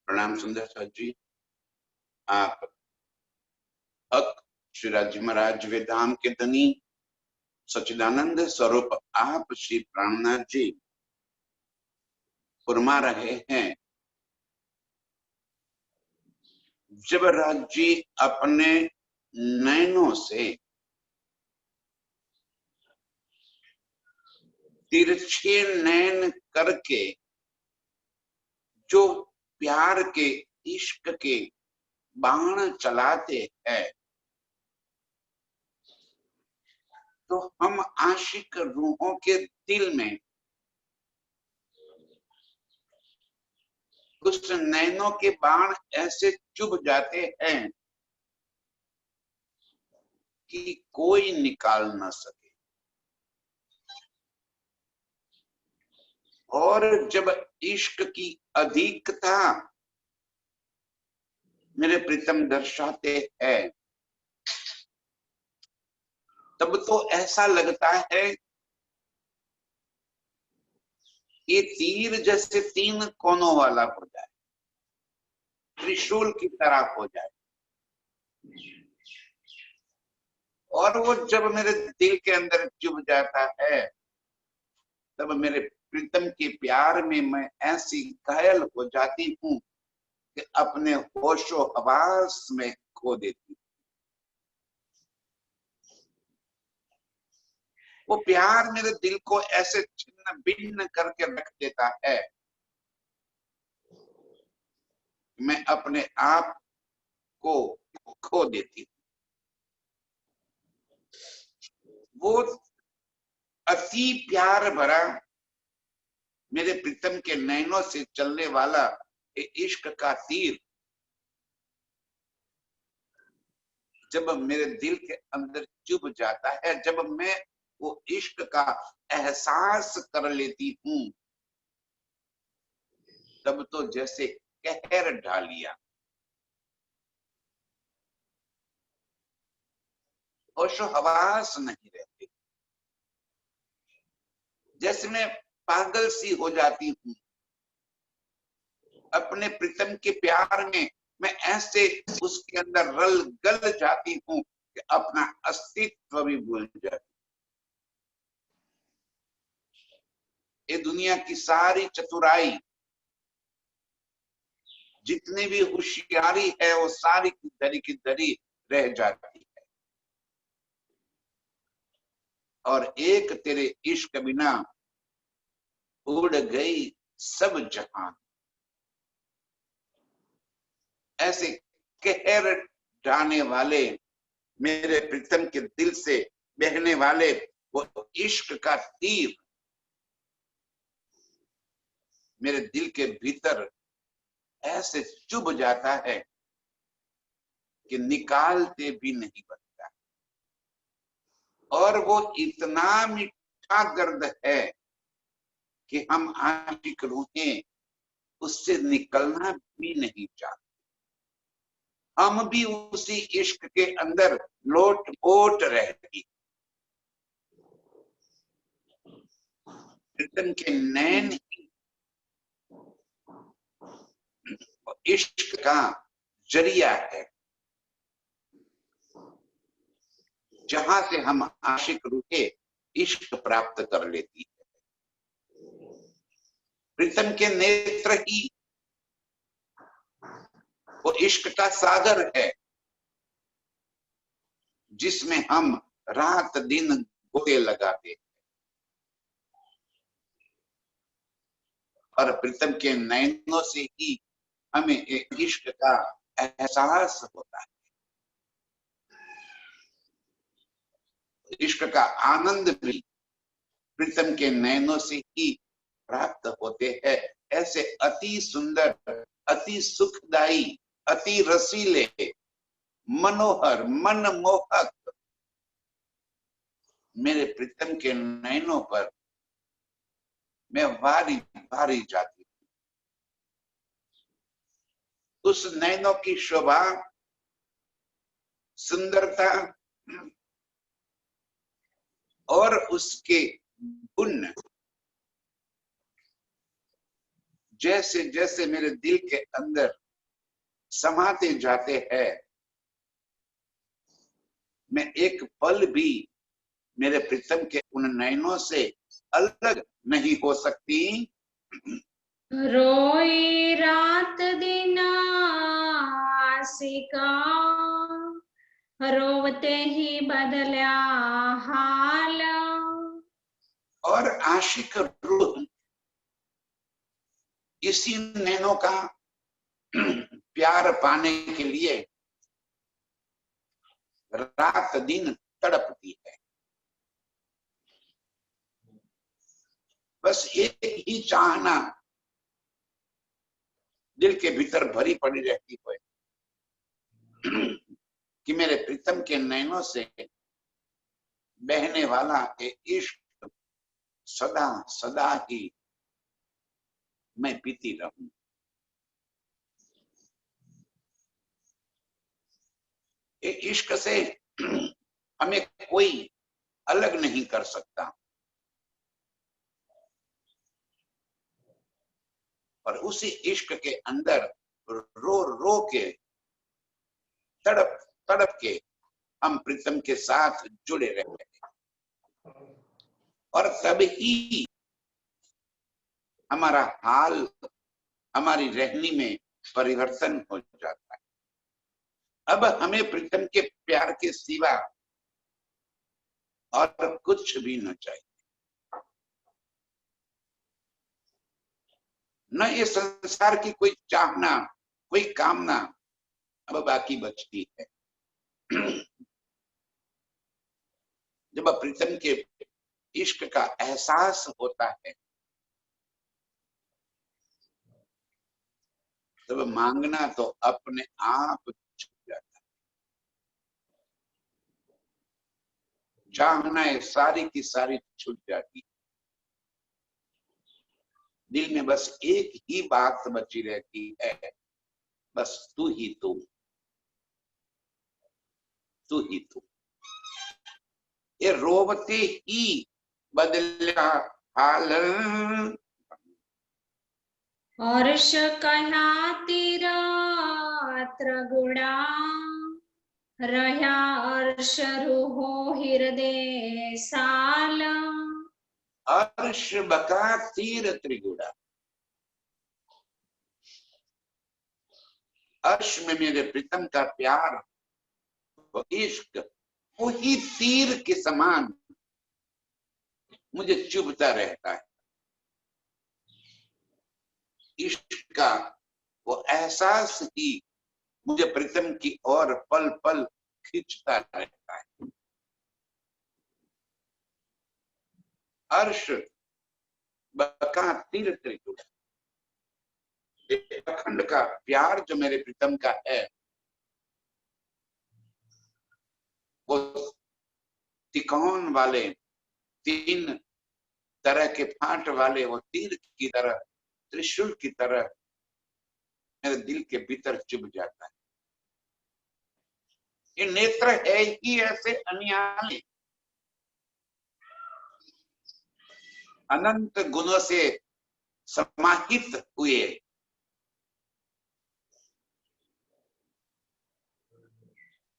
प्रणाम सुंदर साथ जी। आप हक श्री राजी महाराज वेदाम के धनी सच्चिदानंद स्वरूप आप श्री प्राणनाथ जी फरमा रहे हैं। जब राज जी अपने नयनों से तिरछे नयन करके जो प्यार के इश्क के बाण चलाते हैं, तो हम आशिक रूहों के दिल में उस नैनों के बाण ऐसे चुभ जाते हैं कि कोई निकाल न सके। और जब इश्क की अधिकता मेरे प्रीतम दर्शाते हैं, तब तो ऐसा लगता है ये तीर जैसे तीन कोनों वाला हो जाए, त्रिशूल की तरह हो जाए। और वो जब मेरे दिल के अंदर चुभ जाता है, तब मेरे प्रीतम के प्यार में मैं ऐसी घायल हो जाती हूँ कि अपने होशो हवास में खो देती हूँ। वो प्यार मेरे दिल को ऐसे छिन्न भिन्न करके रख देता है, मैं अपने आप को खो देती हूँ। वो अति प्यार भरा मेरे प्रीतम के नैनों से चलने वाला इश्क का तीर जब मेरे दिल के अंदर चुभ जाता है, जब मैं वो इश्क का एहसास कर लेती हूँ, तब तो जैसे कहर ढा लिया, होशो हवास नहीं रहते, जैसे मैं पागल सी हो जाती हूँ। अपने प्रीतम के प्यार में मैं ऐसे उसके अंदर रल गल जाती हूँ कि अपना अस्तित्व भी भूल जाती। ये दुनिया की सारी चतुराई, जितनी भी होशियारी है, वो सारी की दरी रह जाती है। और एक तेरे इश्क बिना उड़ गई सब जहां। ऐसे कहर ढाने वाले मेरे प्रीतम के दिल से बहने वाले वो इश्क का तीर मेरे दिल के भीतर ऐसे चुभ जाता है कि निकालते भी नहीं बनता। और वो इतना मीठा दर्द है कि हम आशिक रूहें उससे निकलना भी नहीं चाहते। हम भी उसी इश्क के अंदर लोट पोट रहती। प्रीतम के नैन इश्क का जरिया है, जहां से हम आशिक रूहें इश्क प्राप्त कर लेती है। प्रीतम के नेत्र ही वो इश्क का सागर है, जिसमें हम रात दिन गोते लगाते हैं। और प्रीतम के नैनों से ही हमें एक इश्क का एहसास होता है, इश्क का आनंद भी प्रीतम के नैनों से ही प्राप्त होते हैं। ऐसे अति सुंदर, अति सुखदाई, अति रसीले, मनोहर, मनमोहक मेरे प्रीतम के नैनों पर मैं भारी भारी जाती हूँ। उस नैनों की शोभा, सुंदरता और उसके गुण जैसे जैसे मेरे दिल के अंदर समाते जाते हैं, मैं एक पल भी मेरे प्रीतम के उन नयनों से अलग नहीं हो सकती। रोई रात दिन आशिका, रोवते ही बदल्या हाल। और आशिक रूह इसी नैनों का प्यार पाने के लिए रात दिन तड़पती है। बस एक ही चाहना दिल के भीतर भरी पड़ी रहती है कि मेरे प्रीतम के नैनों से बहने वाला ये इश्क सदा सदा ही मैं पीती रहूं। ये इश्क से हमें कोई अलग नहीं कर सकता, और उसी इश्क के अंदर रो रो के, तड़प तड़प के हम प्रीतम के साथ जुड़े रहते हैं, और तभी हमारा हाल, हमारी रहनी में परिवर्तन हो जाता है। अब हमें प्रीतम के प्यार के सिवा और कुछ भी न चाहिए, न ये संसार की कोई चाहना, कोई कामना अब बाकी बचती है। जब प्रीतम के इश्क का एहसास होता है, तब मांगना तो अपने आप छूट जाता है, चाहना सारी की सारी छूट जाती है। दिल में बस एक ही बात बची रहती है, बस तू ही तू, तू ही तू। ये रोवते ही बदला हाल। हर्ष कह्या तीर त्रिगुणा, रह्या अर्श रूहो हृदय साल। अर्श बका तीर त्रिगुणा, अर्श में मेरे प्रीतम का प्यार, वो इश्क, वही तीर के समान मुझे चुभता रहता है। इश्क का वो एहसास ही मुझे प्रीतम की ओर पल पल खींचता रहता है। अर्श बका तीर त्रिगुणा, अखंड का प्यार जो मेरे प्रीतम का है, वो तिकोन वाले, तीन तरह के फांट वाले वो तीर की तरह, त्रिशूल की तरह मेरे दिल के भीतर चुभ जाता है। ये नेत्र है ही ऐसे अनियाले, अनंत गुणों से समाहित हुए,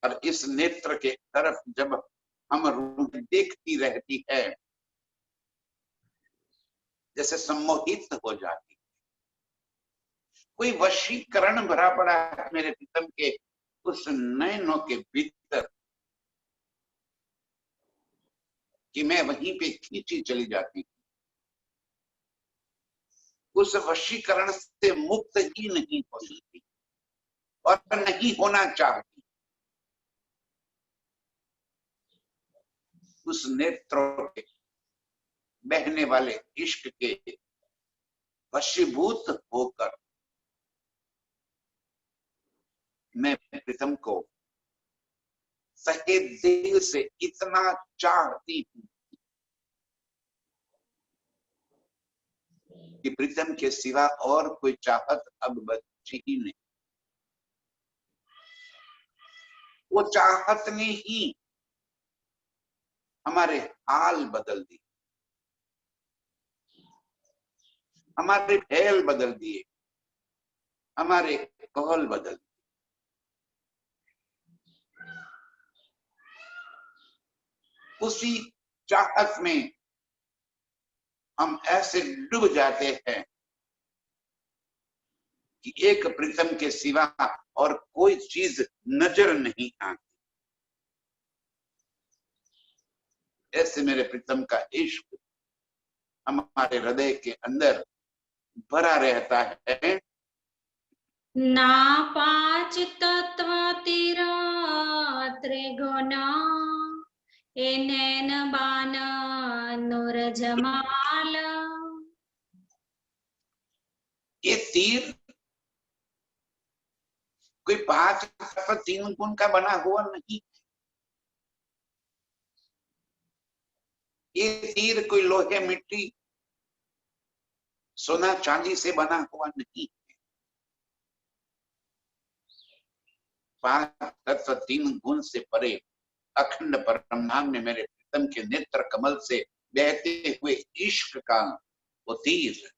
और इस नेत्र के तरफ जब हम रूह देखती रहती है, जैसे सम्मोहित हो जाती। कोई वशीकरण भरा पड़ा है मेरे प्रीतम के उस नयनों के भीतर, कि मैं वहीं पे खींची चली जाती, उस वशीकरण से मुक्त ही नहीं हो सकती और नहीं होना चाहती। उस नेत्रों के बहने वाले इश्क के वशीभूत होकर मैं प्रीतम को सहे दिल से इतना चाहती हूँ कि प्रीतम के सिवा और कोई चाहत अब बची ही नहीं। वो चाहत ने ही हमारे हाल बदल दी। हमारे ख्याल बदल दिए, हमारे कौल बदल दिए। उसी चाहत में हम ऐसे डूब जाते हैं कि एक प्रीतम के सिवा और कोई चीज नजर नहीं आती। ऐसे मेरे प्रीतम का इश्क हमारे हृदय के अंदर भरा रहता है। ना पांच तत्व तेरा त्रिगुण, ए नैन बान नूर जमाल। ये तीर कोई 5 तत्व 3 गुण का बना हुआ नहीं। ये तीर कोई लोहे मिट्टी सोना चांदी से बना हुआ नहीं। 5 तत्व 3 गुण से परे अखंड परम नाम में मेरे प्रीतम के नेत्र कमल से बहते हुए इश्क का वो तीर,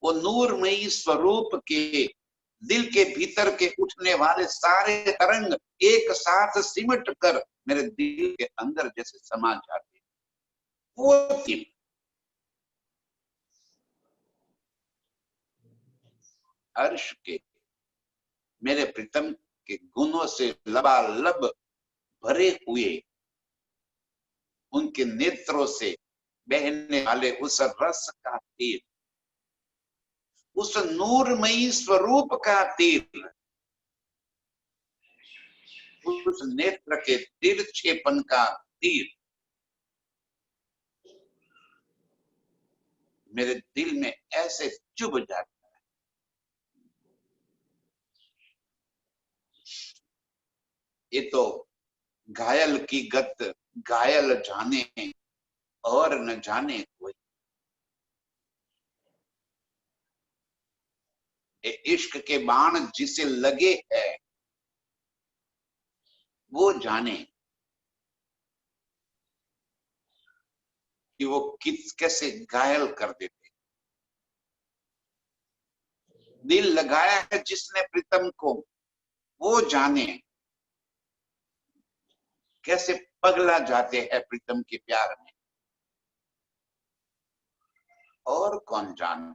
वो नूरमयी स्वरूप के दिल के भीतर के उठने वाले सारे तरंग एक साथ सिमट कर मेरे दिल के अंदर जैसे समा जाते, वो दिल अर्श के मेरे प्रीतम के गुणों से लबालब भरे हुए उनके नेत्रों से बहने वाले उस रस का तीर, उस नूरमयी स्वरूप का तीर, उस नेत्र के तिरछेपन का तीर मेरे दिल में ऐसे चुभ जाता है। ये तो घायल की गत घायल जाने और न जाने कोई। ये इश्क के बाण जिसे लगे है वो जाने कि वो कैसे घायल कर देते। दिल लगाया है जिसने प्रीतम को वो जाने कैसे पगला जाते हैं प्रीतम के प्यार में। और कौन जान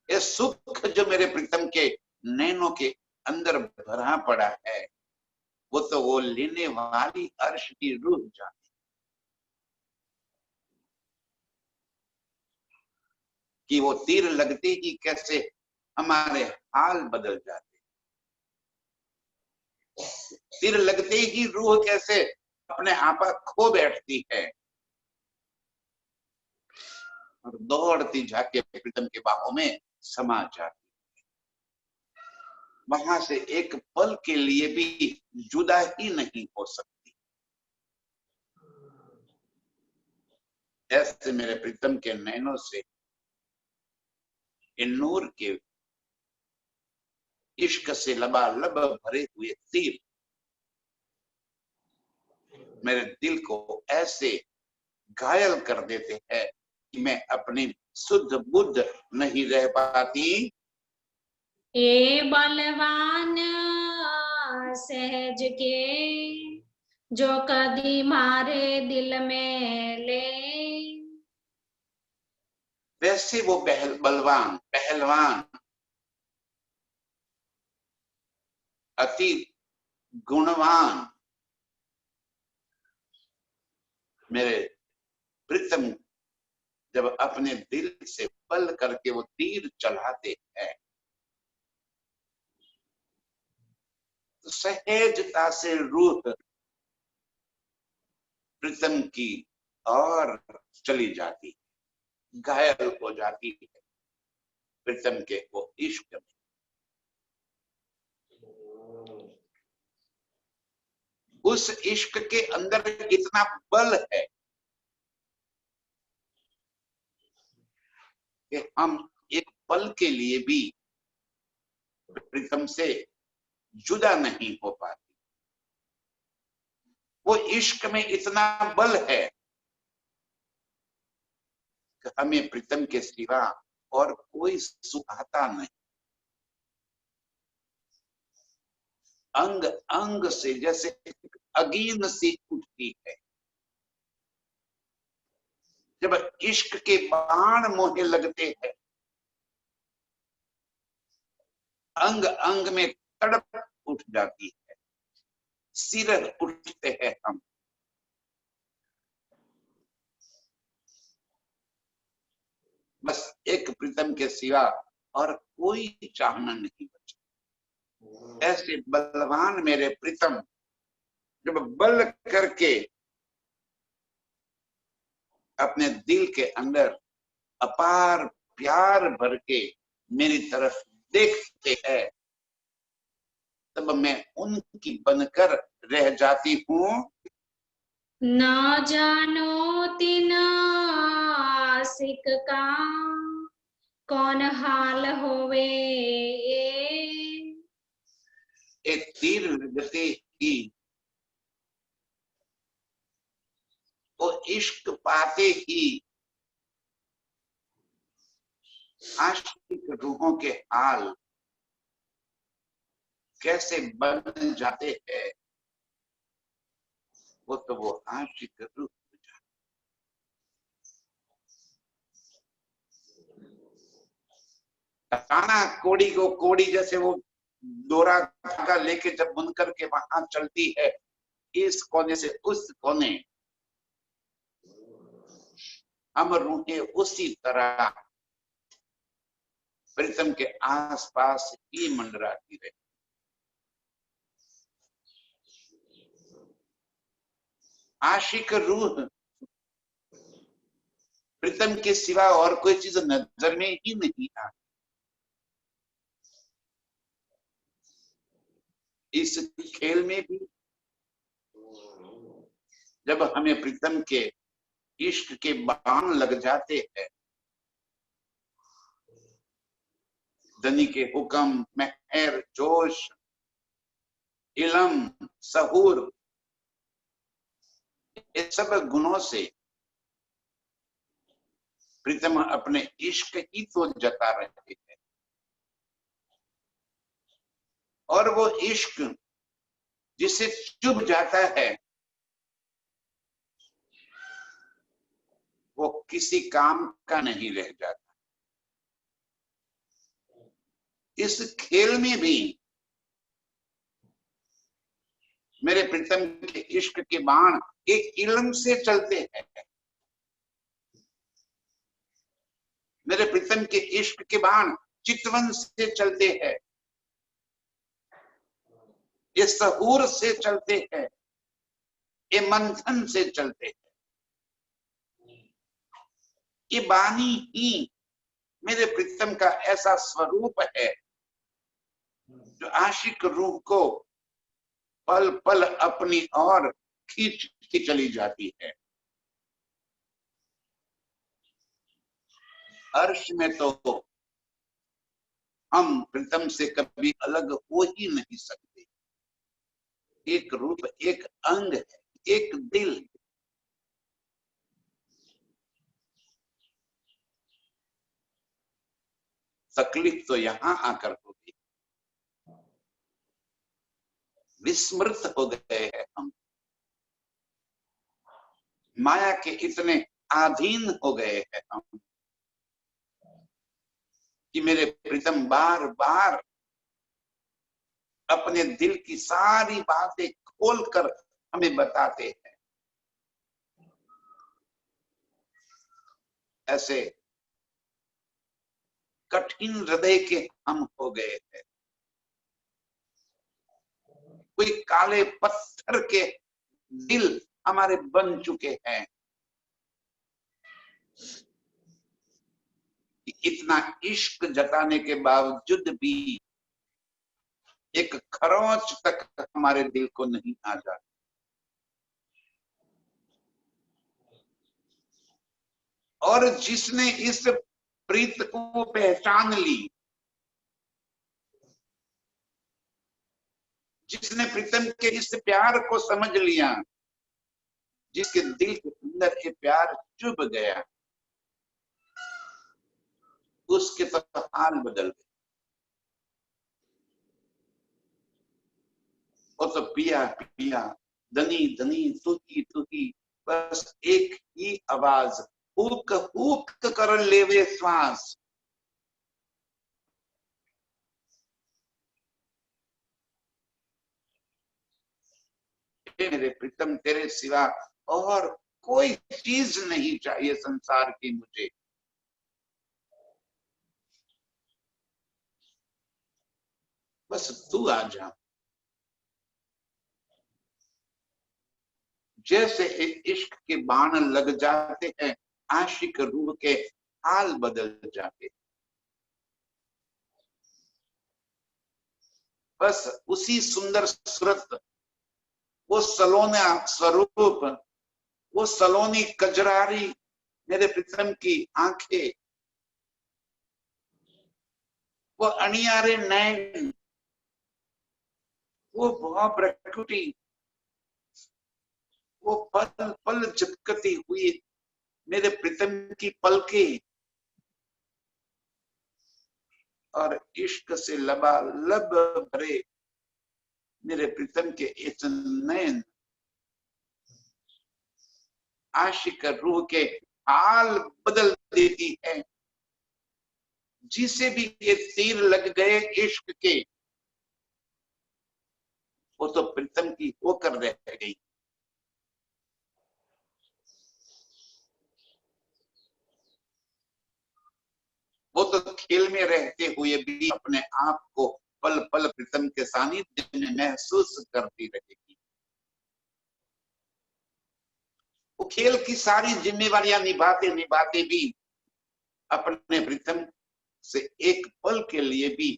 ये सुख जो मेरे प्रीतम के नैनों के अंदर भरा पड़ा है, वो तो वो लेने वाली अर्श की रूह जाने कि वो तीर लगते ही कैसे हमारे हाल बदल जाते। तीर लगते ही रूह कैसे अपने आपा खो बैठती है और दौड़ती जाके प्रीतम के बाहों में समा जाती। वहां से एक पल के लिए भी जुदा ही नहीं हो सकती। ऐसे मेरे प्रीतम के नैनों से इन नूर के इश्क से लबालब भरे हुए तीर मेरे दिल को ऐसे घायल कर देते हैं कि मैं अपनी शुद्ध बुद्ध नहीं रह पाती। ए बलवान सहज के जो कदी मारे दिल में ले, वैसे वो बलवान पहलवान अति गुणवान मेरे प्रीतम जब अपने दिल से बल करके वो तीर चलाते हैं तो सहजता से रूह प्रीतम की और चली जाती, घायल हो जाती है प्रीतम के वो इश्क में। उस इश्क के अंदर इतना बल है कि हम एक पल के लिए भी प्रीतम से जुदा नहीं हो पाते। वो इश्क में इतना बल है कि हमें प्रीतम के सिवा और कोई सुहाता नहीं। अंग अंग से जैसे अगीन सी उठती है। जब इश्क के बाण मोहे लगते हैं, अंग अंग में तड़प उठ जाती है, सिर उठते हैं हम। बस एक प्रीतम के सिवा और कोई चाहना नहीं बचा। ऐसे बलवान मेरे प्रीतम जब बल करके अपने दिल के अंदर अपार प्यार भर के मेरी तरफ देखते हैं, तब मैं उनकी बनकर रह जाती हूँ। न जानो तिन आशिक का कौन हाल होवे, एक तीर गति की वो इश्क पाते ही आशिक रूहों के हाल कैसे बन जाते हैं, वो तो वो आशिक रूह। काना कोड़ी को कोड़ी जैसे वो डोरा धागा लेके जब बुन करके वहां चलती है, इस कोने से उस कोने, हम रूहें उसी तरह प्रीतम के आसपास ही मंडराती रहे। आशिक रूह प्रीतम के सिवा और कोई चीज नजर में ही नहीं आती। इस खेल में भी जब हमें प्रीतम के इश्क के बाण लग जाते हैं, धनी के हुक्म, मेहर, जोश, इलम, सहूर, ये सब गुणों से प्रीतम अपने इश्क ही तो जता रहे हैं। और वो इश्क जिसे चुभ जाता है, वो किसी काम का नहीं रह जाता। इस खेल में भी मेरे प्रीतम के इश्क के बाण एक इल्म से चलते हैं। मेरे प्रीतम के इश्क के बाण चितवन से चलते हैं, ये सहूर से चलते हैं, ये मंथन से चलते हैं। ये बानी ही मेरे प्रीतम का ऐसा स्वरूप है जो आशिक रूह को पल पल अपनी ओर खींचती चली जाती है। अर्श में तो हम प्रीतम से कभी अलग हो ही नहीं सकते। एक रूप, एक अंग है, एक दिल। तकलीफ तो यहां आकर होगी। विस्मृत हो गए हैं हम, माया के इतने अधीन हो गए हैं हम कि मेरे प्रीतम बार बार अपने दिल की सारी बातें खोलकर हमें बताते हैं। ऐसे कठिन हृदय के हम हो गए हैं, कोई काले पत्थर के दिल हमारे बन चुके हैं। इतना इश्क जताने के बावजूद भी एक खरोंच तक हमारे दिल को नहीं आ जाता। और जिसने इस प्रीत को पहचान ली, जिसने प्रीतम के इस प्यार को समझ लिया, जिसके दिल के अंदर ये प्यार चुभ गया, उसके तो हाल बदल गए। वो तो पिया पिया, धनी धनी, तू ही, बस एक ही आवाज, हुक हुक कर लेवे श्वास। मेरे प्रीतम तेरे सिवा और कोई चीज नहीं चाहिए संसार की मुझे, बस तू आ जा। जैसे इश्क के बाण लग जाते हैं, आशिक रूह के हाल बदल जाते, बस उसी सुंदर सूरत, वो सलोना स्वरूप, वो सलोनी कजरारी मेरे प्रीतम की आंखें, वो अनियारे नैन, वो भाव प्रकृति, वो पल पल झपकती हुई मेरे प्रीतम की पलकें, और इश्क से लबालब भरे मेरे प्रीतम के इस नयन, आशिक रूह के हाल बदल देती है। जिसे भी ये तीर लग गए इश्क के, वो तो प्रीतम की होकर रह गई। वो तो खेल में रहते हुए भी अपने आप को पल पल प्रीतम के सानिध्य में महसूस करती रहेगी। वो खेल की सारी जिम्मेवारियां निभाते निभाते भी अपने प्रीतम से एक पल के लिए भी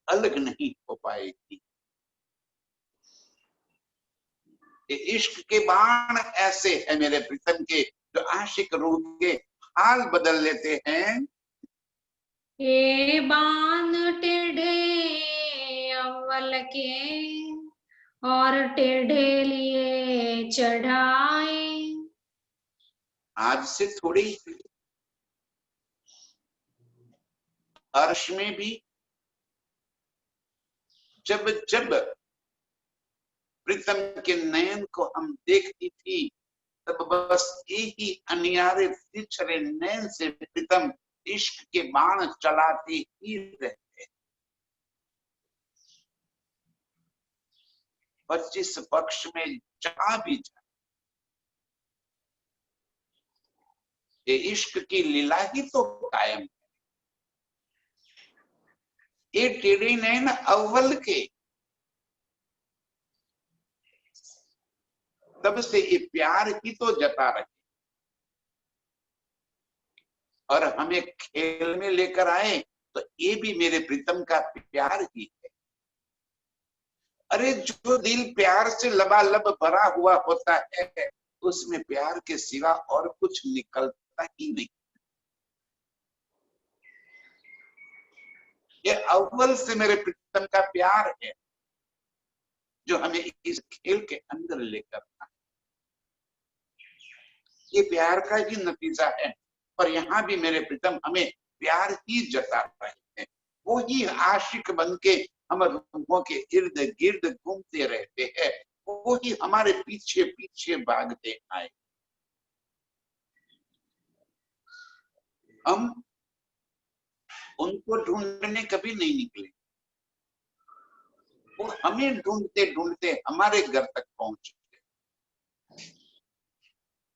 अलग नहीं हो पाएगी। ये इश्क के बाण ऐसे है मेरे प्रीतम के, जो आशिक रूह के हाल बदल लेते हैं। ये बाण टेढ़े अव्वल के और टेढ़े लिए चढ़ाए। आज से थोड़ी अर्श में भी जब जब प्रीतम के नयन को हम देखती थी, तब बस यही अनियारे तिछरे नयन से प्रीतम इश्क के बाण चलाते ही रहते। 25 पक्ष में जहां भी जाए, ये इश्क की लीला ही तो कायम है। ये टेढ़े नैन अव्वल के, तब से ये प्यार ही तो जता रहे, और हमें खेल में लेकर आए तो ये भी मेरे प्रीतम का प्यार ही है। अरे जो दिल प्यार से लबालब भरा हुआ होता है, उसमें प्यार के सिवा और कुछ निकलता ही नहीं। ये अव्वल से मेरे प्रीतम का प्यार है, जो हमें इस खेल के अंदर लेकर आए। ये प्यार का ही नतीजा है, पर यहाँ भी मेरे प्रीतम हमें प्यार ही जता रहे हैं। वो ही आशिक बन के हम रूहों के इर्द गिर्द घूमते रहते हैं, वो ही हमारे पीछे पीछे भागते आए। हम उनको ढूंढने कभी नहीं निकले, वो हमें ढूंढते ढूंढते हमारे घर तक पहुंचे।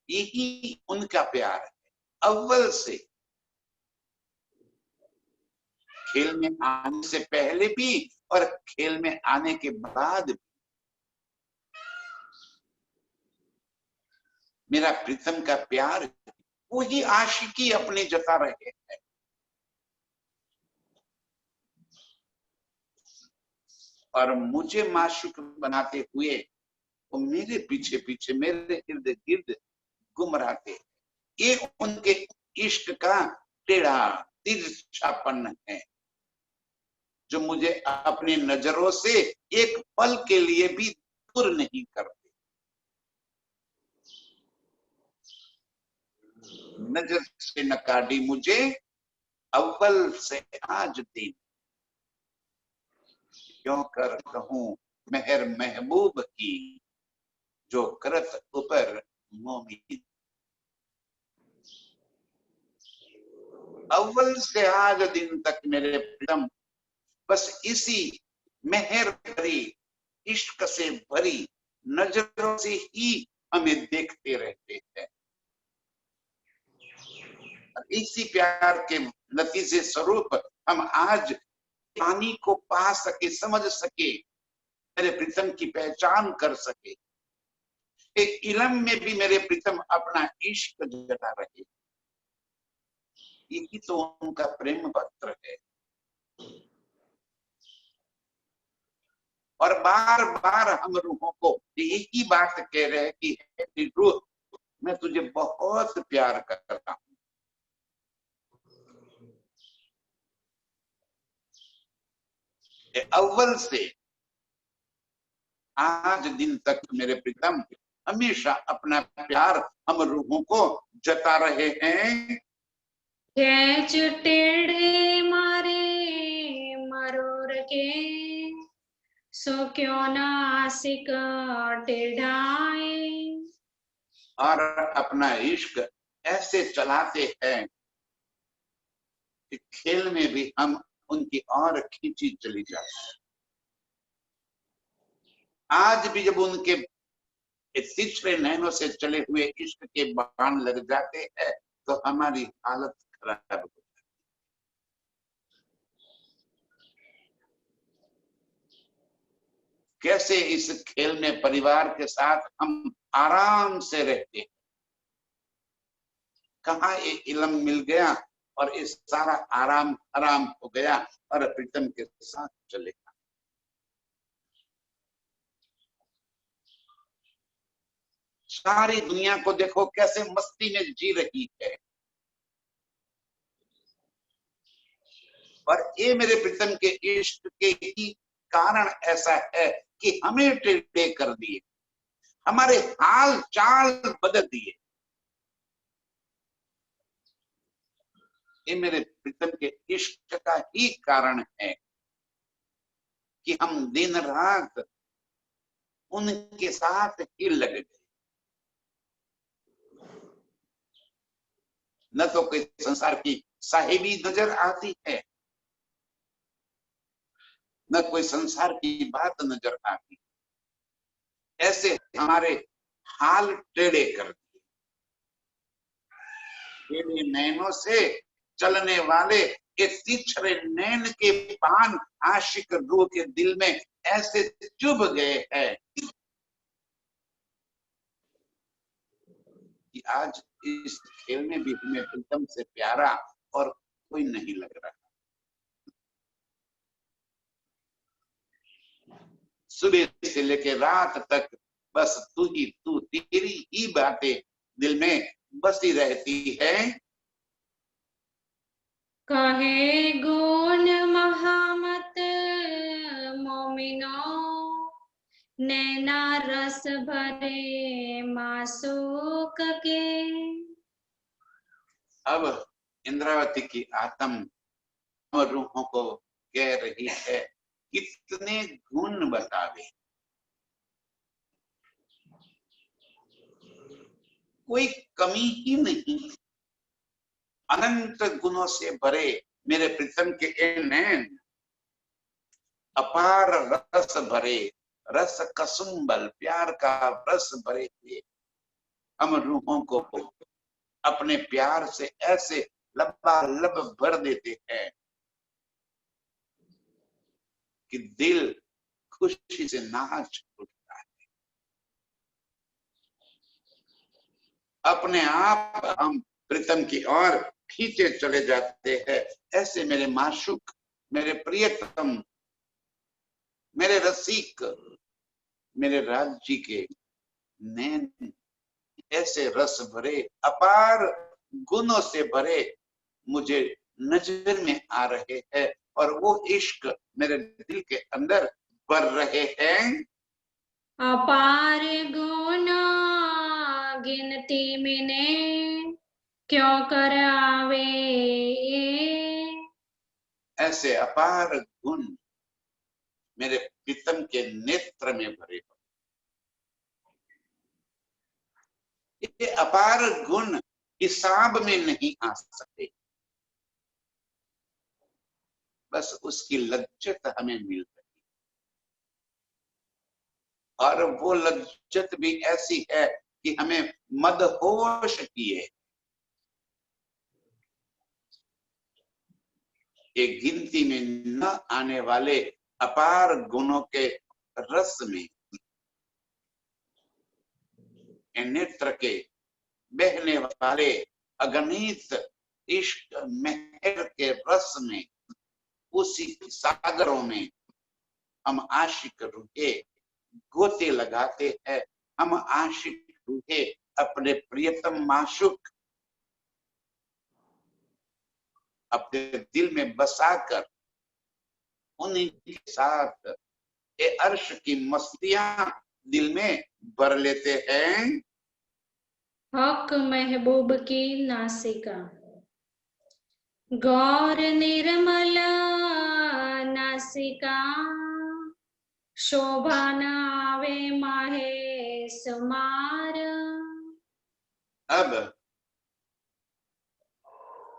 यही उनका प्यार है, अव्वल से। खेल में आने से पहले भी और खेल में आने के बाद भी मेरा प्रीतम का प्यार, वो ही आशिकी अपने जता रहे हैं। और मुझे माशूक बनाते हुए वो मेरे पीछे पीछे मेरे इर्द गिर्द गुमराते। ये उनके इश्क का टेढ़ा तिरछापन है, जो मुझे अपनी नजरों से एक पल के लिए भी दूर नहीं करते। नजर से न काटी मुझे अव्वल से आज दिन, क्यों कर कहूं मेहर महबूब की, जो करत ऊपर मोमिन। अव्वल से आज दिन तक मेरे प्रियतम बस इसी मेहर भरी, इश्क से भरी नजरों से ही हमें देखते रहते हैं। इसी प्यार के नतीजे स्वरूप हम आज पानी को पा सके, समझ सके, मेरे प्रीतम की पहचान कर सके। एक इलम में भी मेरे प्रीतम अपना इश्क जता रहे, यही तो उनका प्रेम पत्र है। और बार बार हम रूहों को यही बात कह रहे हैं कि रूह, मैं तुझे बहुत प्यार करता हूं। अव्वल से आज दिन तक मेरे प्रीतम हमेशा अपना प्यार हम रूहों को जता रहे हैं। खेच टेढ़े मारे मरोड़ के, सो क्यों ना आशिक टेढ़ाए। और अपना इश्क ऐसे चलाते हैं कि खेल में भी हम उनकी और खींची चली जाती है। आज भी जब उनके तिछरे नैनों से चले हुए इश्क के बाण लग जाते हैं तो हमारी हालत खराब हो जाती है। कैसे इस खेल में परिवार के साथ हम आराम से रहते हैं, कहाँ एक इलम मिल गया और इस सारा आराम हराम हो गया और प्रीतम के साथ चले गए। सारी दुनिया को देखो कैसे मस्ती में जी रही है, और ये मेरे प्रीतम के इश्क के ही कारण ऐसा है कि हमें टेढ़े कर दिए, हमारे हाल चाल बदल दिए। ये मेरे प्रीतम के इश्क का ही कारण है कि हम दिन रात उनके साथ ही लग गए। न तो कोई संसार की साहिबी नजर आती है, न कोई संसार की बात नजर आती, ऐसे हमारे हाल टेढ़े कर दिए। टेढ़े नैनों से चलने वाले ये तिछरे नैन के बाण आशिक रूह के दिल में ऐसे चुभ गए हैं कि आज इस खेल में भी हमें प्रीतम से प्यारा और कोई नहीं लग रहा। सुबह से लेकर रात तक बस तू ही तू, तेरी ही बातें दिल में बसी रहती है। कहे गुण महामत मोमिनो, नैना रस भरे मासूक के। अब इंद्रावती की आत्म रूहों को कह रही है, कितने गुण बतावे, कोई कमी ही नहीं, अनंत गुणों से भरे मेरे प्रीतम के नैन, अपार रस भरे, रस कसुंबल प्यार का रस भरे थे। हम रूहों को अपने प्यार से ऐसे लबालब भर देते हैं कि दिल खुशी से नाच उठता है। अपने आप हम प्रीतम की ओर खींचे चले जाते हैं। ऐसे मेरे माशूक, मेरे प्रियतम, मेरे रसिक, मेरे राज्य के नैन ऐसे रस भरे, अपार गुणों से भरे मुझे नजर में आ रहे हैं, और वो इश्क मेरे दिल के अंदर भर रहे हैं। अपार गुण गिनती में क्यों कर आवे। ऐसे अपार गुण मेरे प्रीतम के नेत्र में भरे हो। ये अपार गुण हिसाब में नहीं आ सकते, बस उसकी लज्जत हमें मिल रही, और वो लज्जत भी ऐसी है कि हमें मदहोश किए। एक गिनती में न आने वाले अपार गुणों के रस में, नेत्र के बहने वाले अगणित इश्क मेहर के रस में, उसी सागरों में हम आशिक रूहे गोते लगाते हैं। हम आशिक रूहे अपने प्रियतम माशूक अपने दिल में बसाकर उन्हीं के साथ ये अर्श की मस्तियां दिल में भर लेते हैं। हक महबूब की नासिका, गौर निर्मल नासिका, शोभा न आवे माहे समार। अब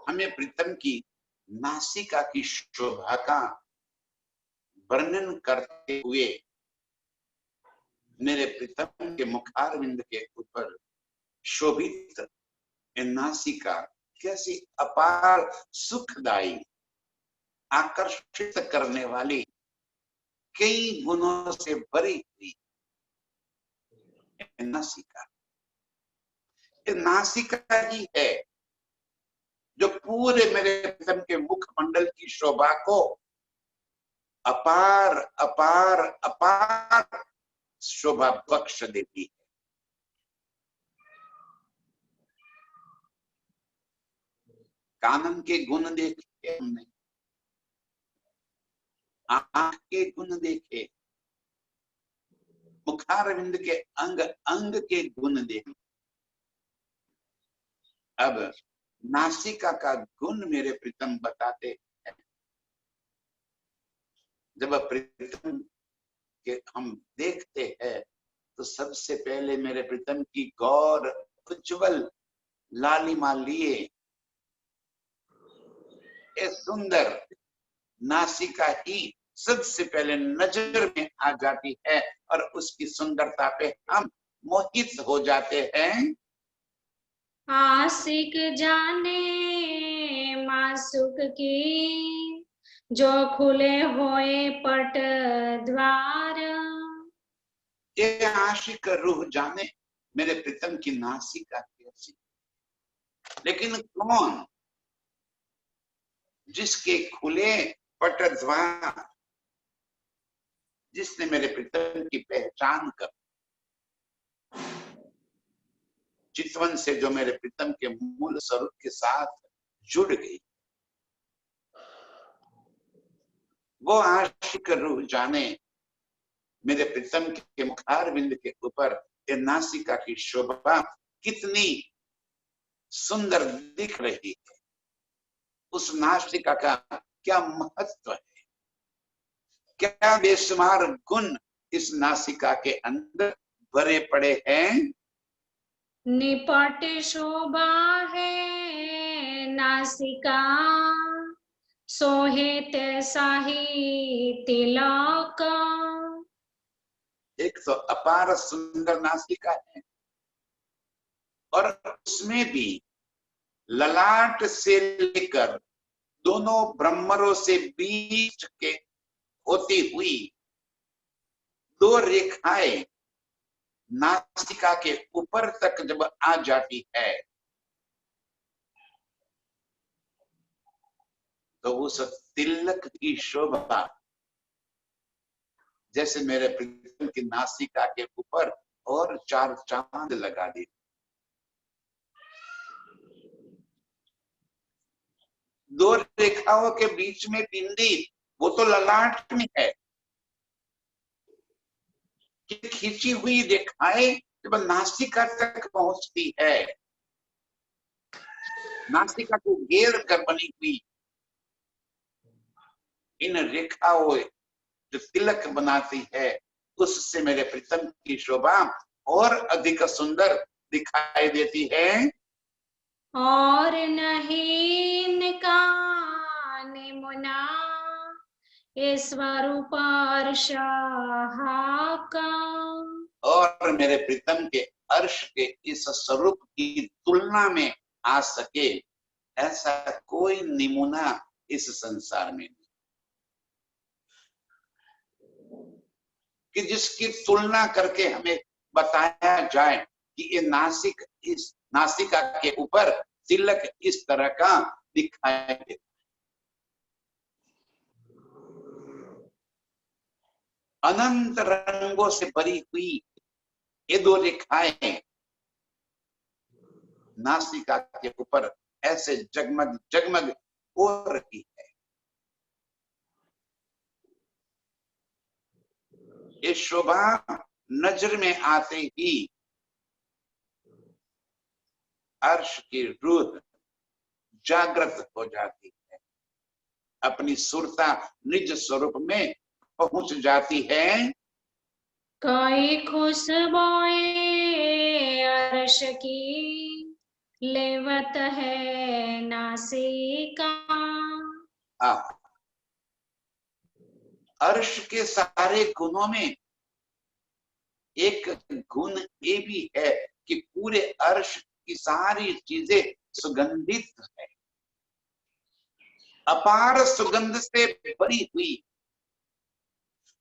हमें प्रीतम की नासिका की शोभा का वर्णन करते हुए मेरे प्रीतम के मुखारविंद के ऊपर शोभित नासिका कैसी अपार सुखदाई आकर्षित करने वाली कई गुणों से भरी हुई नासिका, नासिका ही है जो पूरे मेरे प्रीतम के मुखमंडल की शोभा को अपार अपार अपार शोभा बख्श देती है। कानन के गुण देखे हमने, आंख के गुण देखे, मुखारविंद के अंग अंग के गुण देखे, अब नासिका का गुण मेरे प्रीतम बताते हैं। जब प्रीतम के हम देखते हैं तो सबसे पहले मेरे प्रीतम की गौर उज्जवल लालिमा लिए ये सुंदर नासिका ही सबसे पहले नजर में आ जाती है, और उसकी सुंदरता पे हम मोहित हो जाते हैं। आशिक जाने मासूक की, जो खुले होए पट द्वार। ये आशिक रूह जाने मेरे प्रीतम की नासिका कैसी, लेकिन कौन? जिसके खुले पट द्वार, जिसने मेरे प्रीतम की पहचान कर चितवन से जो मेरे प्रीतम के मूल स्वरूप के साथ जुड़ गई, वो आशिक रूह जाने मेरे प्रीतम के मुखारविंद के ऊपर ये नासिका की शोभा कितनी सुंदर दिख रही है। उस नासिका का क्या महत्व है, क्या बेशुमार गुण इस नासिका के अंदर भरे पड़े हैं। निपट शोभा है नासिका, सोहे तैसा ही तिलक। एक तो अपार सुंदर नासिका है, और उसमें भी ललाट से लेकर दोनों ब्रह्मरों से बीच के होती हुई दो रेखाएं नासिका के ऊपर तक जब आ जाती है तो उस तिलक की शोभा जैसे मेरे प्रीतम की नासिका के ऊपर और चार चांद लगा दी। दो रेखाओं के बीच में बिंदी, वो तो ललाट में है, कि खींची हुई रेखाएं जब नासिका तक पहुंचती है नासिका को घेर कर बनी हुई इन रेखाओं जो तिलक बनाती है, उससे मेरे प्रीतम की शोभा और अधिक सुंदर दिखाई देती है। और नहीं का निमुना स्वरूप का, और मेरे प्रीतम के अर्श के इस स्वरूप की तुलना में आ सके ऐसा कोई नमूना इस संसार में नहीं कि जिसकी तुलना करके हमें बताया जाए कि ये नासिका के ऊपर तिलक इस तरह का दिखाई देता। अनंत रंगों से भरी हुई ये दो रेखाएं नासिका के ऊपर ऐसे जगमग जगमग हो रही है। ये शोभा नजर में आते ही अर्श की रूह जागृत हो जाती है, अपनी सुरता निज स्वरूप में पहुंच जाती है। कई खुशबुएं अर्श की लेवत है नासिका। अर्श के सारे गुणों में एक गुण ये भी है कि पूरे अर्श की सारी चीजें सुगंधित है, अपार सुगंध से भरी हुई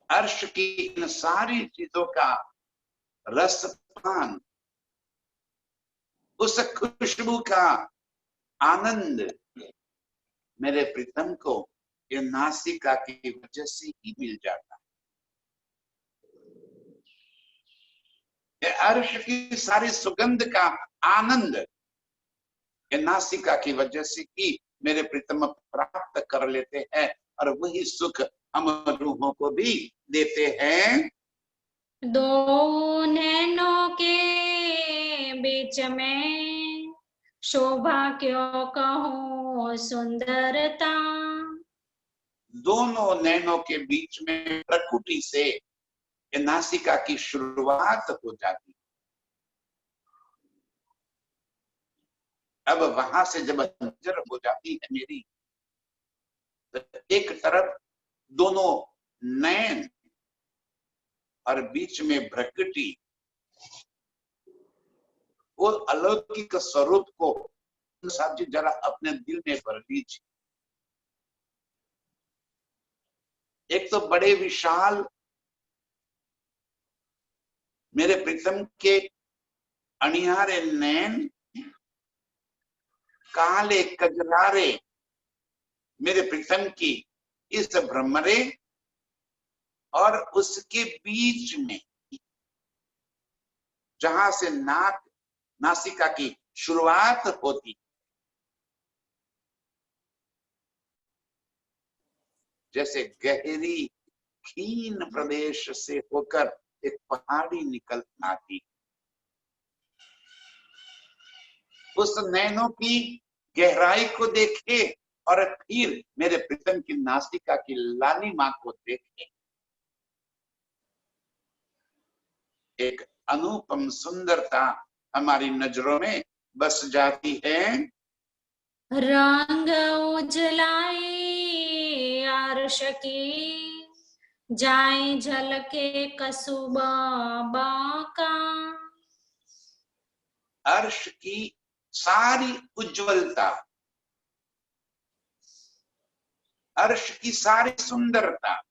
अर्श की इन सारी चीजों का रसपान, उस खुशबू का आनंद मेरे प्रीतम को ये नासिका की वजह से ही मिल जाता है। ये अर्श की सारी सुगंध का आनंद ये नासिका की वजह से ही मेरे प्रीतम प्राप्त कर लेते हैं और वही सुख हम रूहों को भी देते हैं। दो नैनों के बीच में शोभा क्यों कहूं सुंदरता। दोनों नैनों के बीच में प्रकृति से ये नासिका की शुरुआत हो जाती है। अब वहां से जब नजर हो जाती है मेरी, तो एक तरफ दोनों नैन और बीच में प्रकृति, वो अलौकिक स्वरूप को साहब जी जरा अपने दिल में भर लीजिए। एक तो बड़े विशाल मेरे प्रीतम के अनिहारे नैन, काले कजरारे मेरे प्रीतम की इस भ्रमरे, और उसके बीच में जहां से नासिका की शुरुआत होती, जैसे गहरी खीन प्रदेश से होकर एक पहाड़ी निकल आती, उस नैनों की गहराई को देखे और फिर मेरे प्रीतम की नासिका की लालिमा को देखे, एक अनुपम सुंदरता हमारी नजरों में बस जाती है। रंग उजलाई अर्श की जाए झलके कसुबा का। अर्श की सारी उज्जवलता, अर्श की सारी सुंदरता,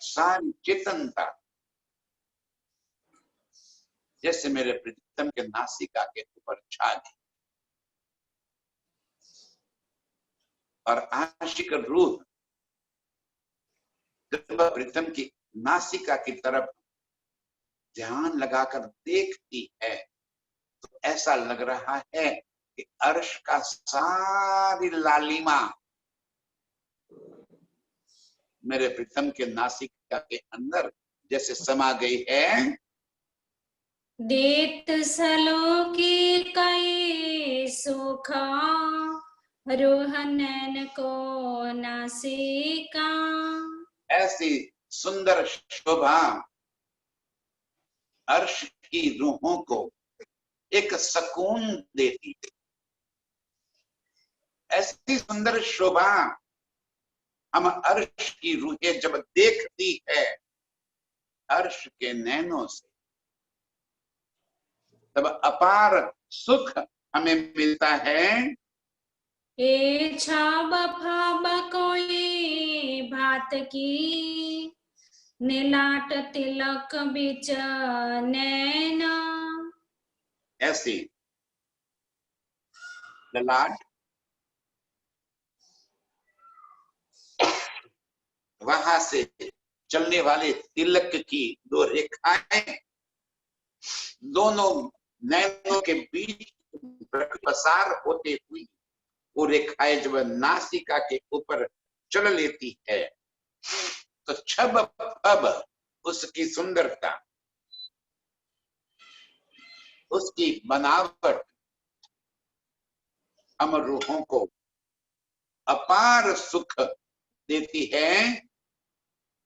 सारी चेतनता जैसे मेरे प्रीतम के नासिका के ऊपर छा गई, और आशिक रूह जब प्रीतम की नासिका की तरफ ध्यान लगाकर देखती है तो ऐसा लग रहा है कि अर्श का सारी लालिमा मेरे प्रीतम के नासिका के अंदर जैसे समा गई है। देत सलो की कई सुख रूह नैन को नासिका। ऐसी सुंदर शोभा अर्श की रूहों को एक सुकून देती है। ऐसी सुंदर शोभा हम अर्श की रूहें जब देखती है अर्श के नैनों से, तब अपार सुख हमें मिलता है। ए छाब फाब कोई भात की, नीलाट तिलक बिच नैना। ऐसी ललाट, वहां से चलने वाले तिलक की दो रेखाएं दोनों नैनों के बीच प्रसार होते हुई वो रेखाएं जब नासिका के ऊपर चल लेती है तो छब अब उसकी सुंदरता, उसकी बनावट हम रूहों को अपार सुख देती है।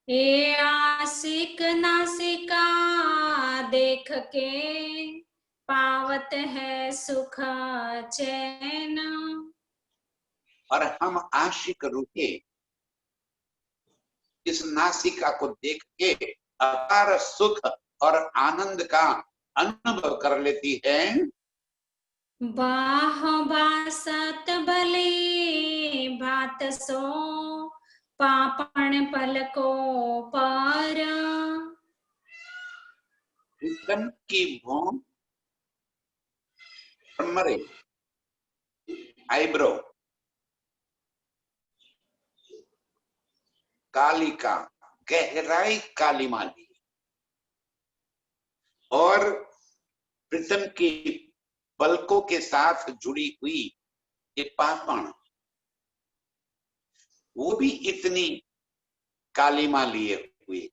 ए आशिक नासिका देख के पावत है सुख चैन। और हम आशिक रूहे इस नासिका को देख के अपार सुख और आनंद का अनुभव कर लेती है। बाह बासत भले भात सो पापण पलको पर। प्रीतम की भौं, मरे आईब्रो, काली का गहराई काली माली और प्रीतम की पलकों के साथ जुड़ी हुई ये पापण, वो भी इतनी कालीमा लिए हुए।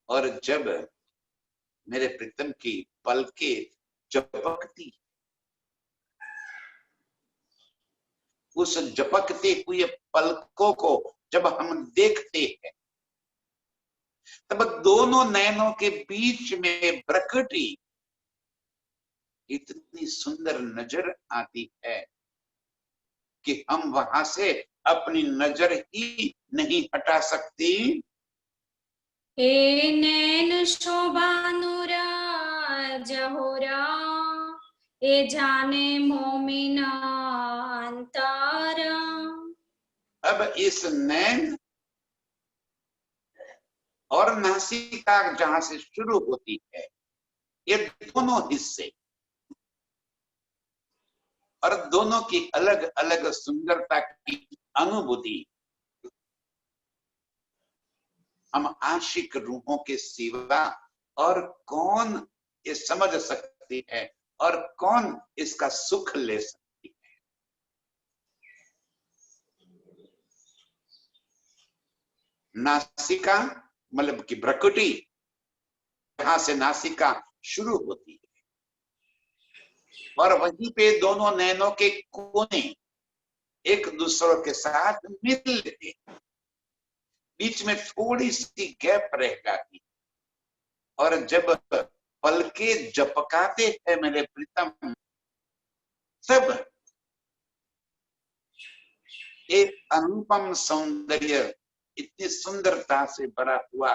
और जब मेरे प्रीतम की पलके झपकती, उस झपकते हुए पलकों को जब हम देखते हैं तब दोनों नैनों के बीच में प्रकृति इतनी सुंदर नजर आती है कि हम वहां से अपनी नजर ही नहीं हटा सकती। ए नैन शोभानुरा जहोरा, ए जाने मोमिन अंतर। अब इस नैन और नासिका जहां से शुरू होती है, ये दोनों हिस्से और दोनों की अलग अलग सुंदरता की अनुभूति हम आशिक रूहों के सिवा और कौन ये समझ सकती है और कौन इसका सुख ले सकती है। नासिका मतलब कि प्रकृति, जहां से नासिका शुरू होती है और वहीं पे दोनों नैनों के कोने एक दूसरों के साथ मिल लेते हैं, बीच में थोड़ी सी गैप रह जाती और जब पलके झपकाते हैं मेरे प्रीतम, तब एक अनुपम सौंदर्य इतनी सुंदरता से भरा हुआ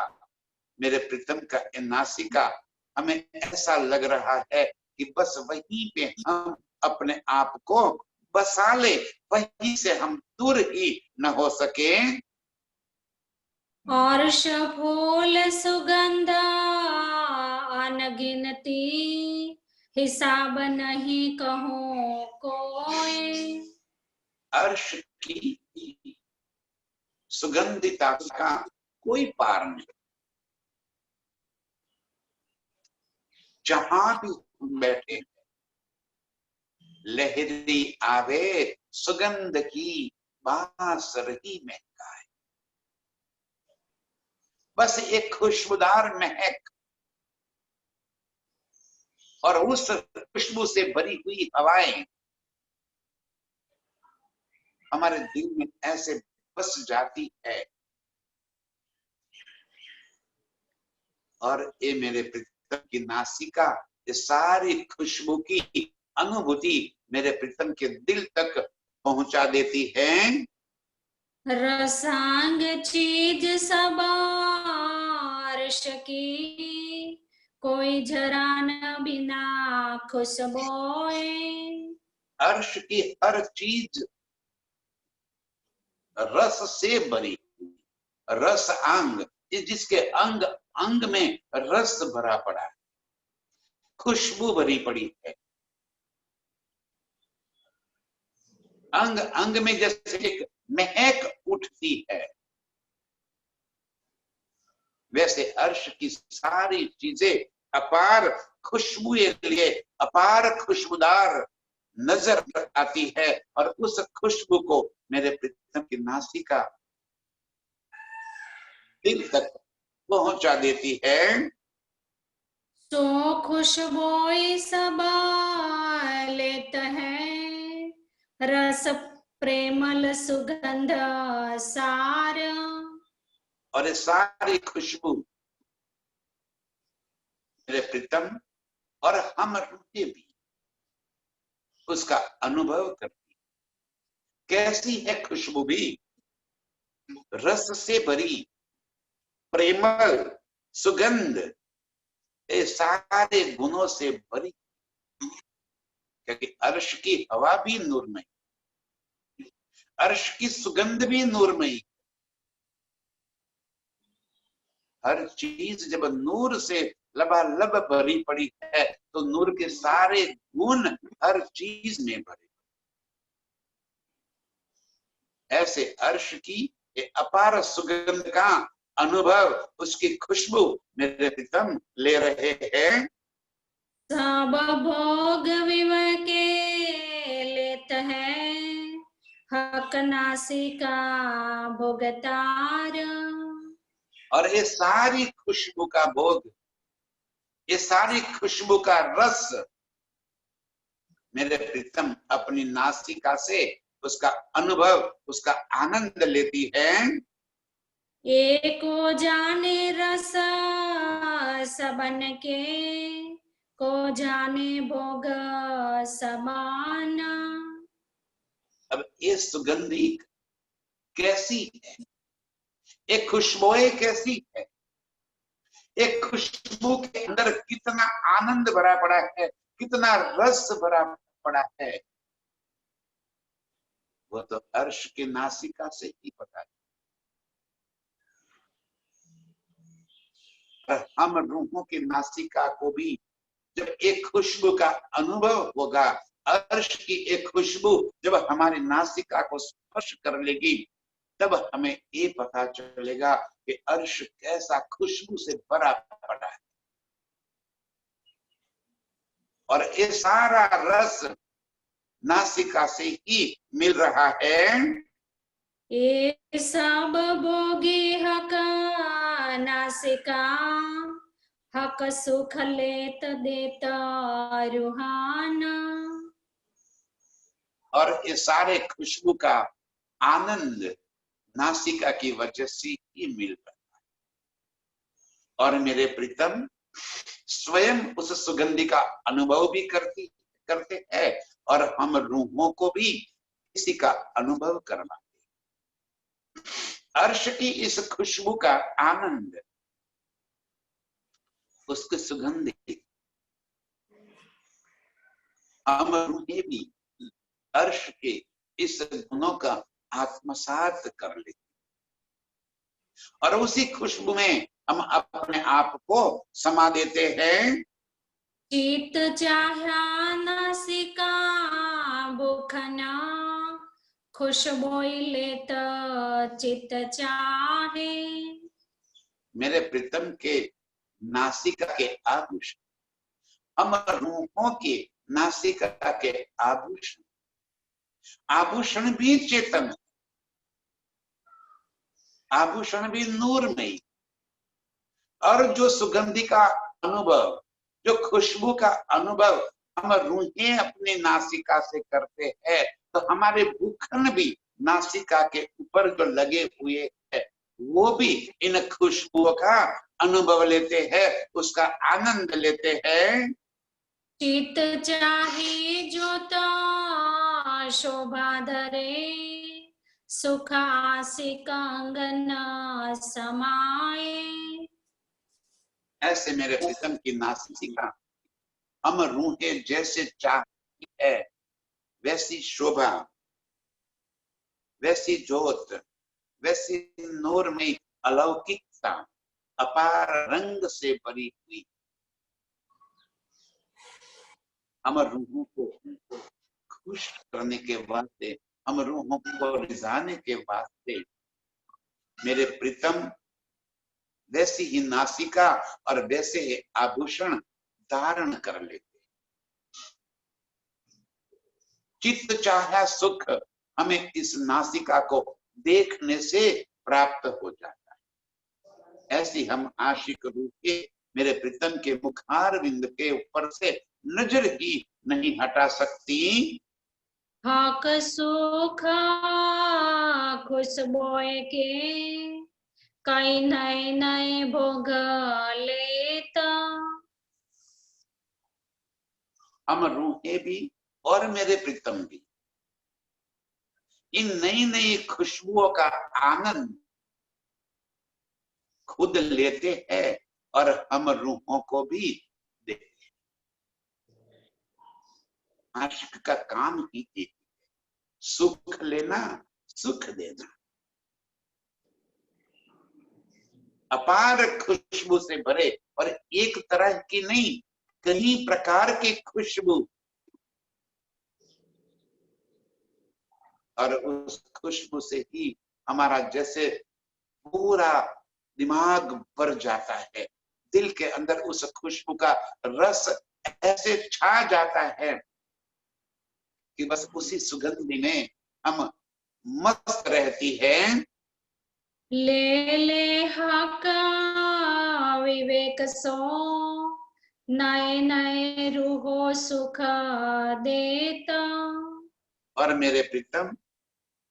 मेरे प्रीतम का नासिका हमें ऐसा लग रहा है कि बस वहीं पे हम अपने आप को बसा ले, वहीं से हम दूर ही न हो सके। और फूल सुगंध अनगिनती, हिसाब नहीं कहो कोई। अर्श की सुगंधिता का कोई पार नहीं। जहां भी हम बैठे लहरी आवे सुगंध की बास रही महका है, बस एक खुशबूदार महक और उस खुशबू से भरी हुई हवाएं हमारे दिल में ऐसे बस जाती है, और ये मेरे प्रीतम की नासिका, ये सारी खुशबू की अनुभूति मेरे प्रीतम के दिल तक पहुंचा देती है। रसांग चीज सब अर्श की, कोई जरा न बिना खुशबोए। अर्श की हर चीज रस से भरी, रस अंग, जिसके अंग अंग में रस भरा पड़ा है, खुशबू भरी पड़ी है। अंग अंग में जैसे एक महक उठती है, वैसे अर्श की सारी चीजें अपार खुशबू लिए अपार खुशबूदार नजर आती है, और उस खुशबू को मेरे प्रीतम की नासिका दिल तक पहुंचा देती है। सो खुशबोई सब लेत है, रस प्रेमल सुगंध सार। और ये सारी खुशबू मेरे प्रीतम और हम रूठे भी उसका अनुभव करती। कैसी है खुशबू भी? रस से भरी, प्रेमल, सुगंध, ये सारे गुणों से भरी, क्योंकि अर्श की हवा भी नूरमयी, अर्श की सुगंध भी नूरमयी। हर चीज जब नूर से लबालब भरी पड़ी है, तो नूर के सारे गुण हर चीज में भरे। ऐसे अर्श की ये अपार सुगंध का अनुभव, उसकी खुशबू मेरे प्रीतम ले रहे हैं। सब भोग विवके लेत है, हक नासिका भोगतार। और ये सारी खुशबू का भोग, ये सारी खुशबू का रस मेरे प्रीतम अपनी नासिका से उसका अनुभव, उसका आनंद लेती है। एको जाने रस सबन के, को जाने भोग समान। अब ये सुगंधी कैसी है, एक खुशबुएं कैसी है, एक खुशबू के अंदर कितना आनंद भरा पड़ा है, कितना रस भरा पड़ा है, वो तो अर्श की नासिका से ही पता है। हम रूहों की नासिका को भी जब एक खुशबू का अनुभव होगा, अर्श की एक खुशबू जब हमारी नासिका को स्पर्श कर लेगी, तब हमें ये पता चलेगा कि अर्श कैसा खुशबू से भरा पड़ा है। और ये सारा रस नासिका से ही मिल रहा है। ये सब भोगी हक नासिका, हक सुख लेत देत रुहान। और ये सारे खुशबू का आनंद नासिका की वजह से ही मिल रहा है। और मेरे प्रीतम स्वयं उस सुगंधि का अनुभव भी करते हैं, और हम रूहों को भी इसी का अनुभव करवाते। अर्श की इस खुशबू का आनंद, उसकी सुगंधि हम रूहें भी अर्श के इस गुणों का आत्मसात कर लेते, और उसी खुशबू में हम अपने आप को समा देते हैं। चित चाह्या नासिका भूखना, खुशबोई लेत चित चाहे। मेरे प्रीतम के नासिका के आभूषण, हम रूहों के नासिका के आभूषण, आभूषण भी चेतन, आभूषण भी नूरमयी, और जो सुगंधि का अनुभव जो खुशबू का अनुभव हम रूहें अपनी नासिका से करते हैं, तो हमारे भूखन भी नासिका के ऊपर जो लगे हुए हैं वो भी इन खुशबुओं का अनुभव लेते हैं, उसका आनंद लेते हैं। चित चाहे जो तो शोभा धरे, सुख आसिक अंगन समाये। ऐसे मेरे प्रीतम की नासिका हम रूहें जैसे चाहती है, वैसी शोभा, वैसी ज्योत, वैसी नूर में अलौकिकता, अपार रंग से भरी हुई हम रूहों को खुश करने के वास्ते, हम रूहों को रिझाने के वास्ते मेरे प्रीतम वैसी ही नासिका और वैसे ही आभूषण धारण कर लेते। चित्त चाहे सुख हमें इस नासिका को देखने से प्राप्त हो जाता है। ऐसी हम आशिक रूप के मेरे प्रीतम के मुखार बिंद के ऊपर से नजर ही नहीं हटा सकती। हक सुख खुशबोए के, कई नए नए भोग लेता। हम रूहें भी और मेरे प्रीतम भी इन नई नई खुशबुओं का आनंद खुद लेते हैं और हम रूहों को भी देते हैं। आशिक का काम ही एक है, सुख लेना, सुख देना। अपार खुशबू से भरे, और एक तरह की नहीं, कई प्रकार की खुशबू, और उस खुशबू से ही हमारा जैसे पूरा दिमाग भर जाता है, दिल के अंदर उस खुशबू का रस ऐसे छा जाता है कि बस उसी सुगंधि में हम मस्त रहती है। ले ले हक विवेक सो, नए नए रूहो सुख देता। और मेरे प्रीतम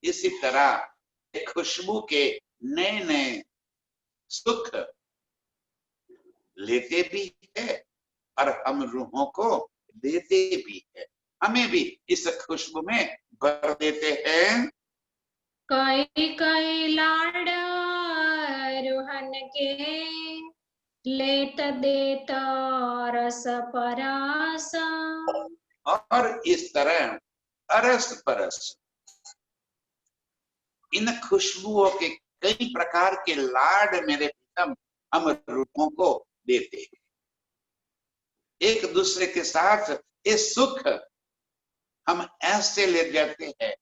इसी तरह खुशबू के नए नए सुख लेते भी है और हम रूहों को देते भी है, हमें भी इस खुशबू में भर देते हैं। कई कई लाड रुहन के, लेत देत रस परस। और इस तरह अरस परस इन खुशबुओं के कई प्रकार के लाड मेरे प्रीतम हम रूहों को देते हैं। एक दूसरे के साथ ये सुख हम ऐसे ले जाते हैं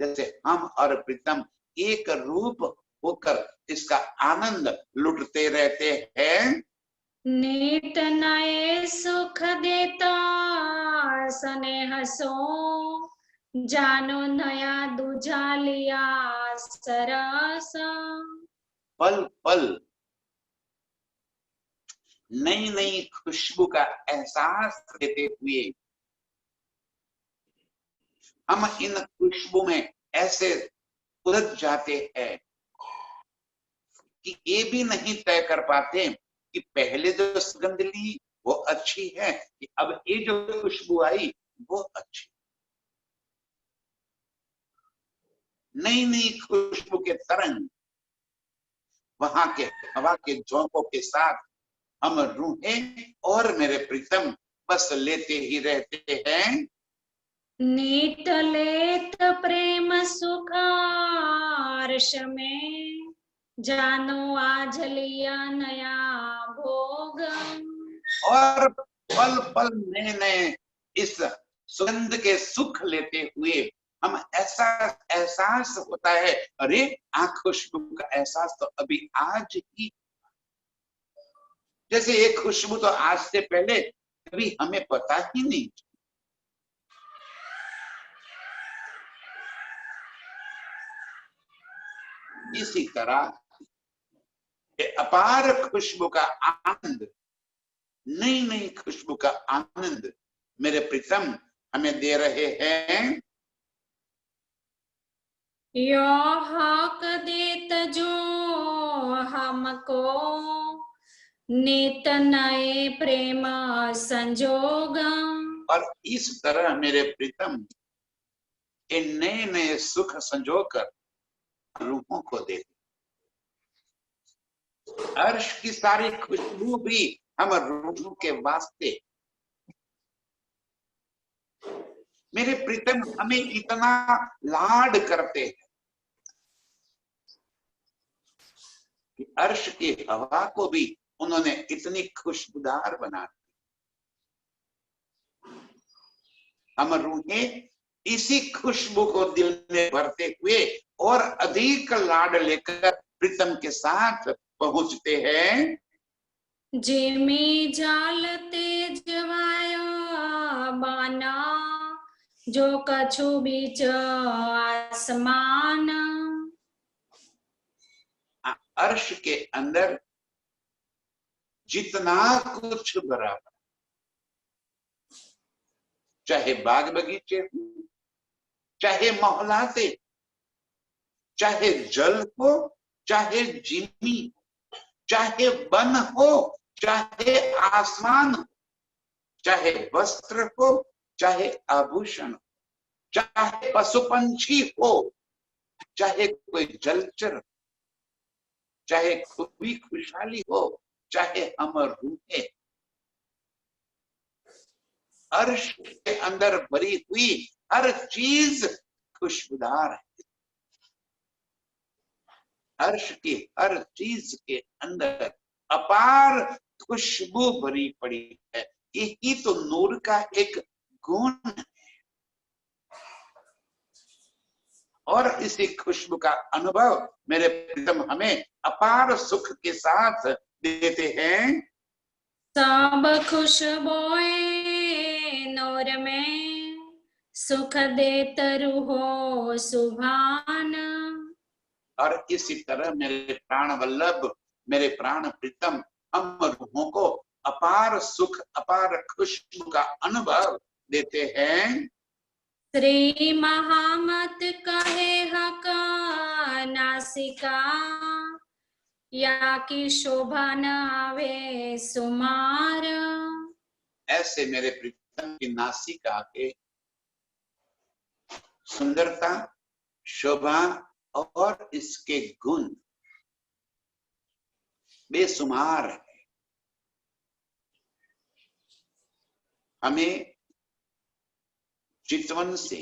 जैसे हम और प्रीतम एक रूप होकर इसका आनंद लुटते रहते हैं। नीत नए सुख देता स्नेह सो, जानो नया दूजा लिया सरस। पल पल नई नई खुशबू का एहसास देते हुए हम इन खुशबू में ऐसे उलझ जाते हैं कि ये भी नहीं तय कर पाते कि पहले जो सुगंध ली वो अच्छी है कि अब ये जो खुशबू आई वो अच्छी। नई नई खुशबू के तरंग वहां के हवा के झोंकों के साथ हम रूहें और मेरे प्रीतम बस लेते ही रहते हैं। नीत लेत प्रेम सुख हर्ष में, जानो आज लिया नया भोग। और पल पल नए नए इस सुगंध के सुख लेते हुए हम ऐसा एहसास होता है, अरे आंख खुशबू का एहसास तो अभी आज ही, जैसे एक खुशबू तो आज से पहले कभी हमें पता ही नहीं। इसी तरह अपार खुशबू का आनंद नई नई खुशबू का आनंद मेरे प्रीतम हमें दे रहे हैं। यो हक देत जो हमको नित नए प्रेम संजोग। और इस तरह मेरे प्रीतम इन नए नए सुख संजोकर रूहों को देते। अर्श की सारी खुशबू भी हम रूहों के वास्ते। मेरे प्रीतम हमें इतना लाड करते हैं कि अर्श की हवा को भी उन्होंने इतनी खुशबूदार बना दी। हम रूहें इसी खुशबू को दिल में भरते हुए और अधिक लाड लेकर प्रीतम के साथ पहुंचते हैं। जिमी जाल तेज वायो बाना जो कछु बीच आसमान। अर्श के अंदर जितना कुछ भरा, चाहे बाग बगीचे हो, चाहे मोहल्लाते, चाहे जल हो, चाहे जिमी, चाहे वन हो, चाहे आसमान हो, चाहे वस्त्र हो, चाहे आभूषण हो, चाहे पशु पंछी हो, चाहे कोई जलचर, चाहे कोई खुशहाली हो, चाहे हम रूहें अर्श के अंदर भरी हुई हर चीज खुशबूदार है। अर्श की हर चीज के अंदर अपार खुशबू भरी पड़ी है। यही तो नूर का एक गुण है। और इसी खुशबू का अनुभव मेरे प्रीतम हमें अपार सुख के साथ देते हैं। सब खुशबोए नूर में सुख देत रूहो सुभान। और इसी तरह मेरे प्राण वल्लभ, मेरे प्राण प्रीतम हम रूहों को अपार सुख, अपार खुशबू का अनुभव देते हैं। श्री महामत कहे हका नासिका या की शोभा न आवे सुमार। ऐसे मेरे प्रीतम की नासिका के सुंदरता, शोभा और इसके गुण बेसुमार है। हमें चितवन से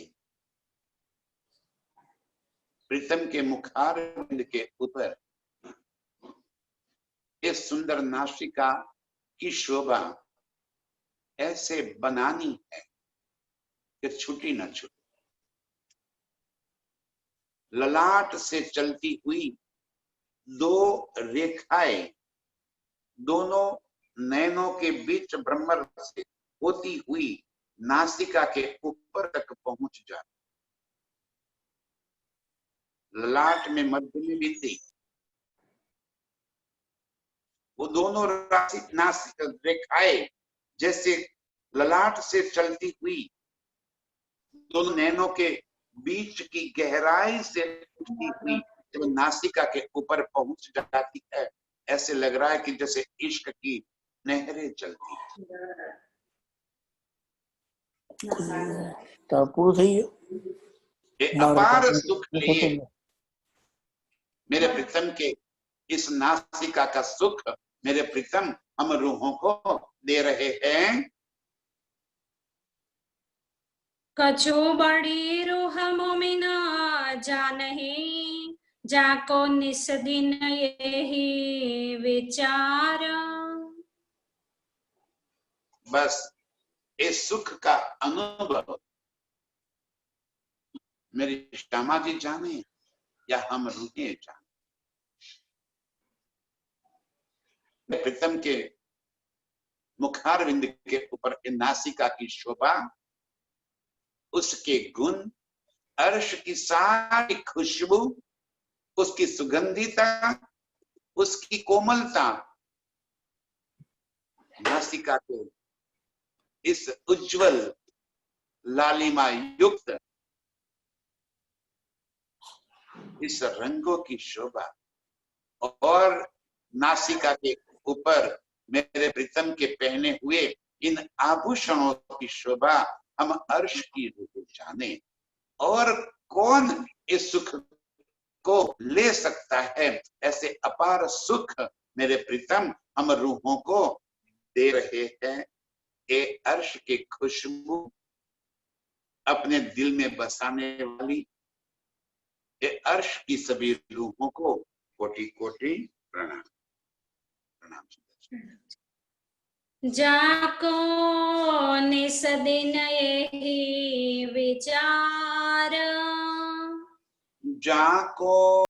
प्रीतम के मुखारविंद के ऊपर इस सुंदर नासिका की शोभा ऐसे बनानी है कि छूटी न छूटे। ललाट से चलती हुई दो रेखाएं दोनों नयनों के बीच भ्रमर से होती हुई नासिका के ऊपर तक पहुंच जाती। ललाट में मध्य में बिंदी, वो दोनों नासिका रेखाएं जैसे ललाट से चलती हुई दोनों नैनों के बीच की गहराई से उठती हुई जब नासिका के ऊपर पहुंच जाती है, ऐसे लग रहा है कि जैसे इश्क की नहरें चलती है। अपार सुख लिए मेरे प्रीतम के इस नासिका का सुख मेरे प्रीतम हम रूहों को दे रहे हैं। कछु बड़ी रूह मोमिना जानही जाको निस दिन यही विचार। बस इस सुख का अनुभव मेरी श्यामा जी जाने या हम रूहें जाने। प्रीतम के मुखारविंद के ऊपर नासिका की शोभा, उसके गुण, अर्श की सारी खुशबू, उसकी सुगंधिता, उसकी कोमलता नासिका के इस उज्जवल लालिमा युक्त इस रंगों की शोभा और नासिका के ऊपर मेरे प्रीतम के पहने हुए इन आभूषणों की शोभा हम अर्श की रूह जाने। और कौन इस सुख को ले सकता है? ऐसे अपार सुख मेरे प्रीतम हम रूहों को दे रहे हैं। ये अर्श की खुशबू अपने दिल में बसाने वाली ये अर्श की सभी रूहों को कोटि कोटि प्रणाम। प्रणाम। जाको निस दिन यही विचार, जाको